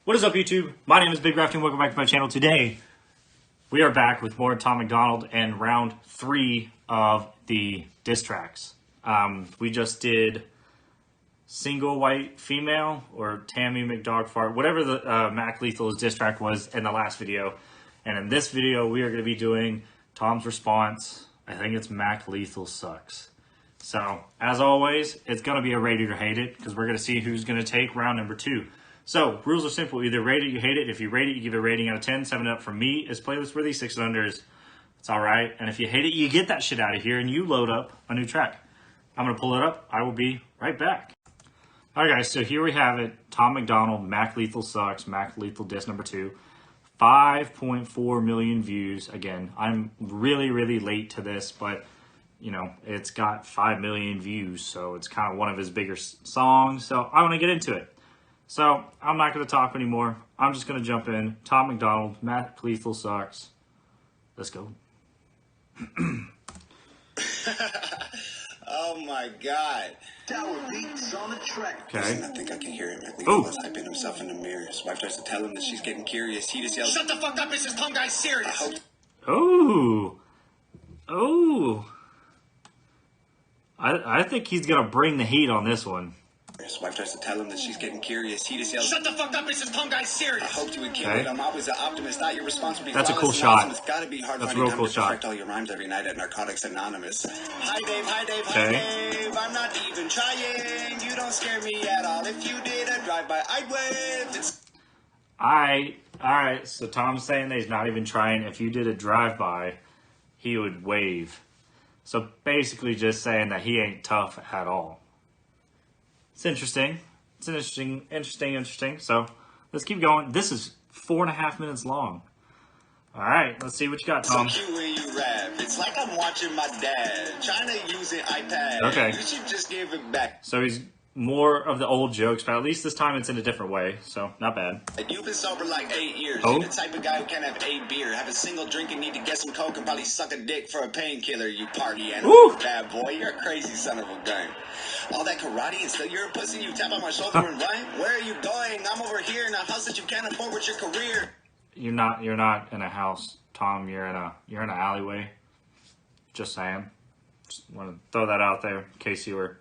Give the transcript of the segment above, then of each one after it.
What is up, YouTube? My name is Big Rafty and welcome back to my channel. Today, we are back with more Tom Macdonald and round 3 of the diss tracks. We just did Single White Female or Tammy McDogfart, whatever the Mac Lethal's diss track was in the last video. And in this video, we are going to be doing Tom's response. I think it's Mac Lethal Sucks. So, as always, it's going to be a rate it or hate it because we're going to see who's going to take round number 2. So, rules are simple. Either rate it, you hate it. If you rate it, you give it a rating out of 10. 7 up from me is playlist worthy. 6 and under is it's alright. And if you hate it, you get that shit out of here and you load up a new track. I'm going to pull it up. I will be right back. Alright guys, so here we have it. Tom Macdonald, Mac Lethal Sucks, Mac Lethal Diss number 2. 5.4 million views. Again, I'm really late to this, but you know, it's got 5 million views, so it's kind of one of his bigger songs. So I want to get into it. So, I'm not going to talk anymore. I'm just going to jump in. Tom Macdonald, Mac Lethal Sucks. Let's go. Oh my God. Tower beats on the track. Okay. Listen, I think I can hear him. I think he must typing himself in the mirror. His wife tries to tell him that she's getting curious. He just yells, "Shut the fuck up, is this tongue guy serious?" Oh. I think he's going to bring the heat on this one. His wife tries to tell him that she's getting curious. He just yells, "Shut the fuck up, is this tongue guy serious?" I hoped you would kill it. I'm always an optimist. Thought your response would be That's a cool awesome. shot. It's gotta be hard That's a finding real time cool to shot. perfect all your rhymes every night at Narcotics Anonymous. Hi Dave, hi Dave, Okay. hi Dave. I'm not even trying. You don't scare me at all. If you did a drive-by, I'd wave. Alright, so Tom's saying that he's not even trying. If you did a drive-by, he would wave. So basically just saying that he ain't tough at all. It's interesting. It's interesting. So let's keep going. This is 4.5 minutes long. Alright, let's see what you got, Tom. So cute when you rap. It's like I'm watching my dad trying to use an iPad. Okay. You should just give it back. So he's more of the old jokes, but at least this time it's in a different way, so not bad. You've been sober like 8 years. Oh. You're the type of guy who can't have 8 beer, have a single drink and need to get some coke and probably suck a dick for a painkiller, you party animal. Woo. Bad boy, you're a crazy son of a gun. All that karate and still you're a pussy, you tap on my shoulder and run. Where are you going? I'm over here in a house that you can't afford with your career. You're not in a house, Tom. You're in an alleyway. Just saying. Just want to throw that out there in case you were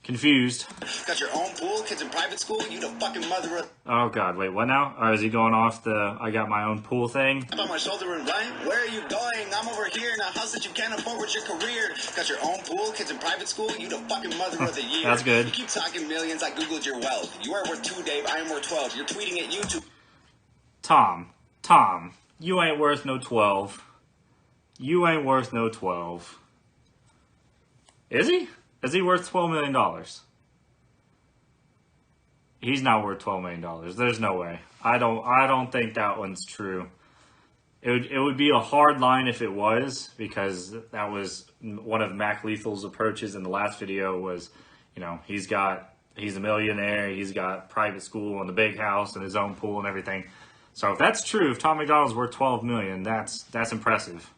confused. Got your own pool, kids in private school, you the fucking mother of... Oh God, wait, what now? Or is he going off the I got my own pool thing? Tap on my shoulder and run. Where are you going? I'm over here in a house that you can't afford with your career. Got your own pool, kids in private school, you the fucking mother of the year. That's good. You keep talking millions, I googled your wealth. You are worth 2, Dave, I am worth 12. You're tweeting at YouTube. Tom, you ain't worth no 12. You ain't worth no 12. Is he? Is he worth $12 million? He's not worth $12 million. There's no way. I don't think that one's true. It would be a hard line if it was, because that was one of Mac Lethal's approaches in the last video was, you know, he's a millionaire, he's got private school and the big house and his own pool and everything. So if that's true, if Tom Macdonald's worth $12 million, that's impressive.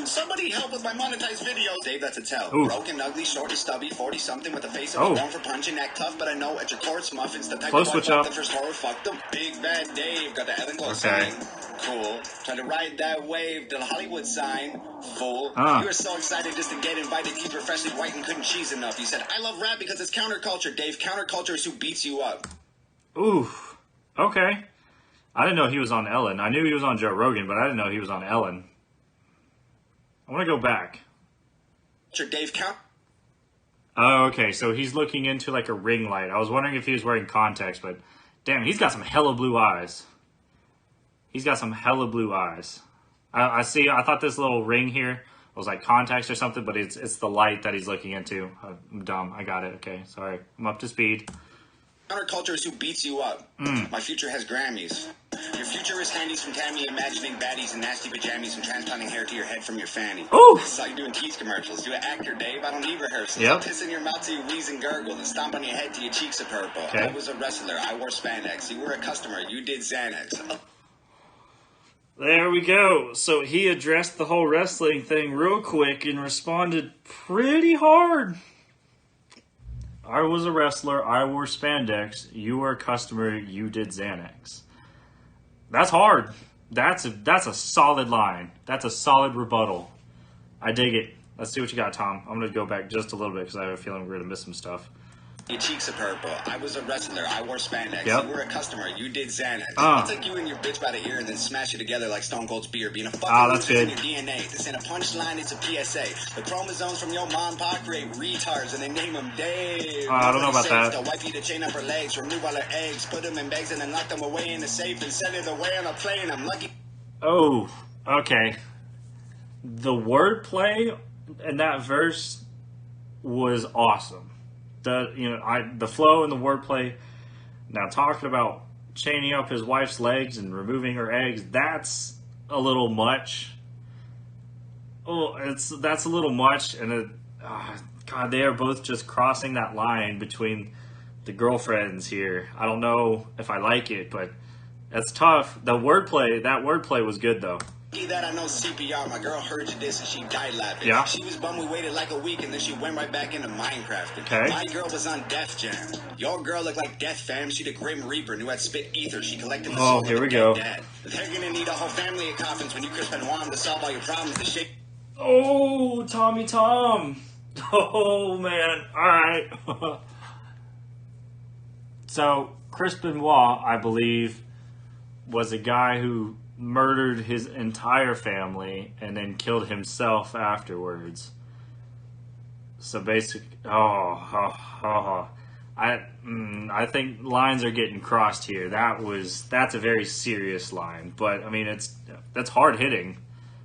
Somebody help with my monetized videos. Dave, that's a tell. Ooh. Broken, ugly, shorty, stubby, 40-something with a face of a grown for punching, act tough, but I know at your course, muffins, the type Close of switch wife up. that first horror fucked them. Big bad Dave, got the Ellen close Okay. sign. Cool. Trying to ride that wave to the Hollywood sign. Fool. You were so excited just to get invited. He's refreshingly white and couldn't cheese enough. You said, I love rap because it's counterculture, Dave. Counterculture is who beats you up. Ooh. Okay. I didn't know he was on Ellen. I knew he was on Joe Rogan, but I didn't know he was on Ellen. I want to go back. Your Dave count. Oh, okay. So he's looking into like a ring light. I was wondering if he was wearing contacts, but damn, he's got some hella blue eyes. He's got some hella blue eyes. I see. I thought this little ring here was like contacts or something, but it's the light that he's looking into. I'm dumb. I got it. Okay, sorry. I'm up to speed. Counterculture is who beats you up. My future has Grammys. Your future is handies from Tammy, imagining baddies in nasty pajamas and transplanting hair to your head from your fanny. Ooh. This is how you doing tease commercials. You're an actor, Dave. I don't need rehearsals. Yep. I piss in your mouth till you wheeze and gurgle and stomp on your head till your cheeks are purple. Okay. I was a wrestler. I wore spandex. You were a customer. You did Xanax. There we go. So he addressed the whole wrestling thing real quick and responded pretty hard. I was a wrestler, I wore spandex, you were a customer, you did Xanax. That's hard. That's a solid line. That's a solid rebuttal. I dig it. Let's see what you got, Tom. I'm going to go back just a little bit because I have a feeling we're going to miss some stuff. Your cheeks are purple. I was a wrestler. I wore spandex. Yep. You were a customer. You did Xanax. I'll take you and your bitch by the ear and then smash you together like Stone Cold's beer. Being a fucking that's loser in good. your DNA. This ain't a punchline. It's a PSA. The chromosomes from your mom and pop create retards and they name them Dave. I don't know about that. The wife to chain up her legs, remove all her eggs, put them in bags and then lock them away in the safe and send it away on a plane. I'm lucky. Oh, okay. The wordplay in that verse was awesome. The flow and the wordplay. Now talking about chaining up his wife's legs and removing her eggs, that's a little much. Oh, that's a little much, and God, they are both just crossing that line between the girlfriends here. I don't know if I like it, but that's tough. That wordplay was good though. That I know CPR. My girl heard you this and she died laughing. Yeah. She was bummed we waited like a week and then she went right back into Minecraft. Okay. My girl was on Def Jam. Your girl looked like Death Fam. She the Grim Reaper, knew I'd spit ether. She collected the soul here of we a go. dead dad. They're gonna need a whole family of coffins when you Chris Benoit to solve all your problems. The shape. Oh, Tommy Tom. Oh man. All right. So Chris Benoit, I believe, was a guy who murdered his entire family and then killed himself afterwards. So basically, I think lines are getting crossed here. That's a very serious line, but I mean that's hard hitting.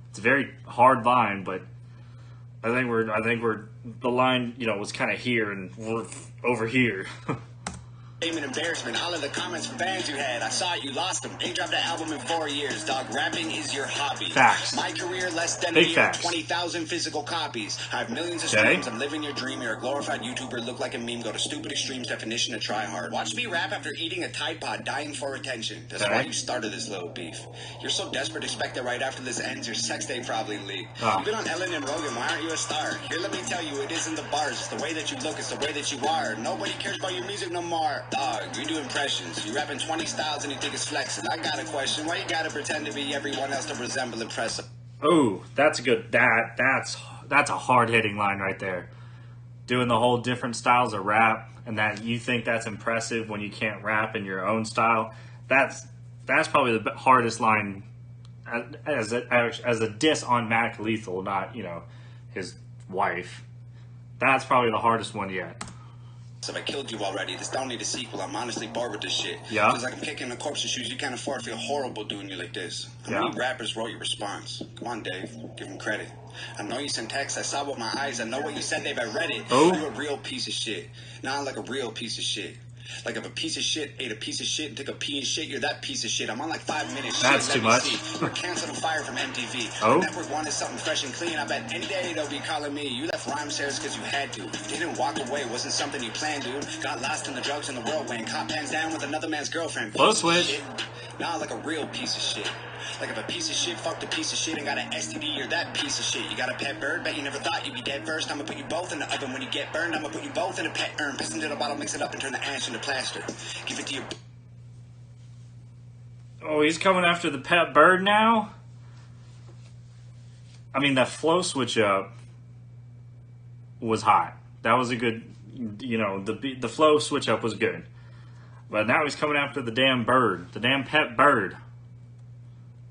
It's a very hard line, but I think we're the line was kind of here and we're over here. An embarrassment. All of the comments from fans you had. I saw it, you lost them. Ain't dropped an album in 4 years, dog. Rapping is your hobby. Facts. My career, less than Big a year, facts. 20,000 physical copies. I have millions of Okay. streams. I'm living your dream. You're a glorified YouTuber. Look like a meme. Go to stupid extremes. Definition of try hard. Watch me rap after eating a Tide Pod, dying for attention. That's Okay. why you started this little beef. You're so desperate, expect that right after this ends, your sex day probably leaked. Oh. You've been on Ellen and Rogan. Why aren't you a star? Here, let me tell you, it isn't the bars. It's the way that you look. It's the way that you are. Nobody cares about your music no more. Dog, you do impressions. You rapping 20 styles and you think it's flexing. I got a question. Why you gotta pretend to be everyone else to resemble impressive? Oh, that's a good. That's a hard hitting line right there. Doing the whole different styles of rap, and that you think that's impressive when you can't rap in your own style. That's probably the hardest line as a diss on Mac Lethal, not his wife. That's probably the hardest one yet. So I killed you already. This don't need a sequel. I'm honestly bored with this shit. Yeah. Feels like I'm kicking the corpse's shoes. You can't afford to feel horrible doing you like this. How many rappers wrote your response? Come on, Dave. Give him credit. I know you sent text. I saw with my eyes. I know what you said, Dave. I read it. Oh. You're a real piece of shit. Not like a real piece of shit. Like if a piece of shit ate a piece of shit and took a pee and shit, you're that piece of shit. I'm on like 5 minutes. That's shit, too let me much. see. We're canceled and fired from MTV. Oh. The network wanted something fresh and clean. I bet any day they'll be calling me. You left rhyme shares because you had to. Didn't walk away. Wasn't something you planned, dude. Got lost in the drugs and the whirlwind. Caught hands down with another man's girlfriend. Flow switch. Nah, like a real piece of shit. Like if a piece of shit fucked a piece of shit and got an STD, you're that piece of shit. You got a pet bird, bet you never thought you'd be dead first. I'ma put you both in the oven when you get burned. I'ma put you both in a pet urn. Piss into the bottle, mix it up, and turn the ash into plaster. Give it to your... Oh, he's coming after the pet bird now? I mean, that flow switch up was hot. That was a good, the flow switch up was good. But now he's coming after the damn bird, the damn pet bird.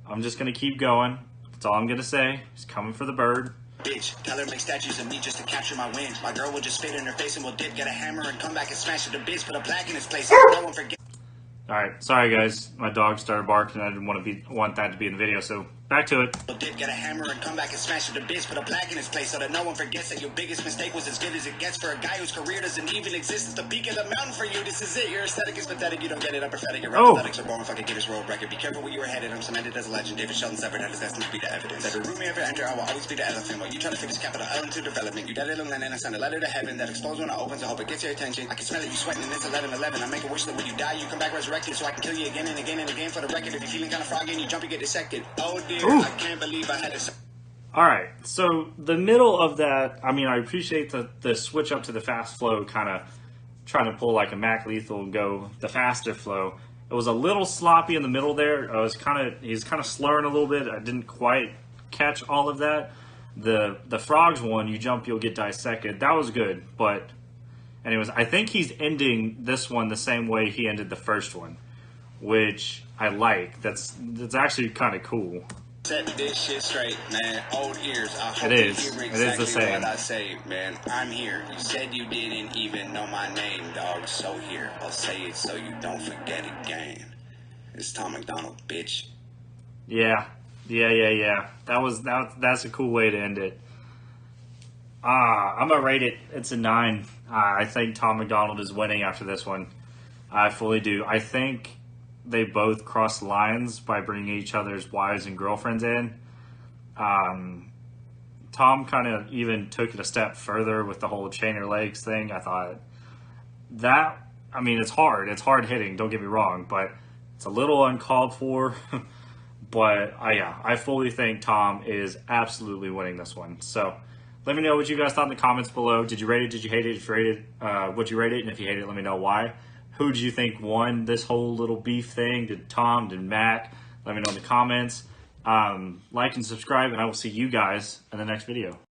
I'm just going to keep going. That's all I'm going to say. He's coming for the bird. Bitch, tell her to make statues of me just to capture my wins. My girl will just spit in her face and will dip, get a hammer and come back and smash it to bits. Put a black in his place so no one forget. All right, sorry guys. My dog started barking. I didn't want that to be in the video, so back to it. Dip, get a hammer and come back and smash it to bits. Put a black in his place so that no one forgets that your biggest mistake was as good as it gets for a guy whose career doesn't even exist. It's the peak of the mountain for you. This is it. Your aesthetic is pathetic. You don't get it. I'm prophetic. Your aesthetics are born. Fucking Guinness World Record. Be careful where you were headed. I'm cemented as a legend. David Sheldon severed had his destiny to be the evidence. Every room you ever enter, I will always be the elephant. While you try to fit this capital L into development, you dead little land and I send a letter to heaven that explodes when it opens. I hope it gets your attention. I can smell it. You sweating and it's 11:11. I make a wish that when you die, you come back resurrected so I can kill you again and again and again for the record. If you're feeling kind of froggy and you jump, you get dissected. Oh dear, Ooh. I can't believe I had to. All right, so the middle of that, I mean, I appreciate the switch up to the fast flow kind of trying to pull like a Mac Lethal and go the faster flow. It was a little sloppy in the middle there. He's kind of slurring a little bit. I didn't quite catch all of that. The frogs one, you jump, you'll get dissected. That was good, but anyways, I think he's ending this one the same way he ended the first one, which I like. That's actually kind of cool. Set this shit straight, man. Old ears. I hope It is. you hear It is the exactly same. what I say, man. I'm here. You said you didn't even know my name, dog. So here, I'll say it so you don't forget again. It's Tom Macdonald, bitch. Yeah. That's a cool way to end it. I'm gonna rate it. It's a 9. I think Tom Macdonald is winning after this one. I fully do. I think they both crossed lines by bringing each other's wives and girlfriends in. Tom kind of even took it a step further with the whole chain your legs thing. I thought that, I mean, it's hard. It's hard hitting, don't get me wrong, but it's a little uncalled for. But I fully think Tom is absolutely winning this one. So let me know what you guys thought in the comments below. Did you rate it? Did you hate it? If you rated it, would you rate it? And if you hate it, let me know why. Who do you think won this whole little beef thing? Did Tom? Did Mac? Let me know in the comments. Like and subscribe, and I will see you guys in the next video.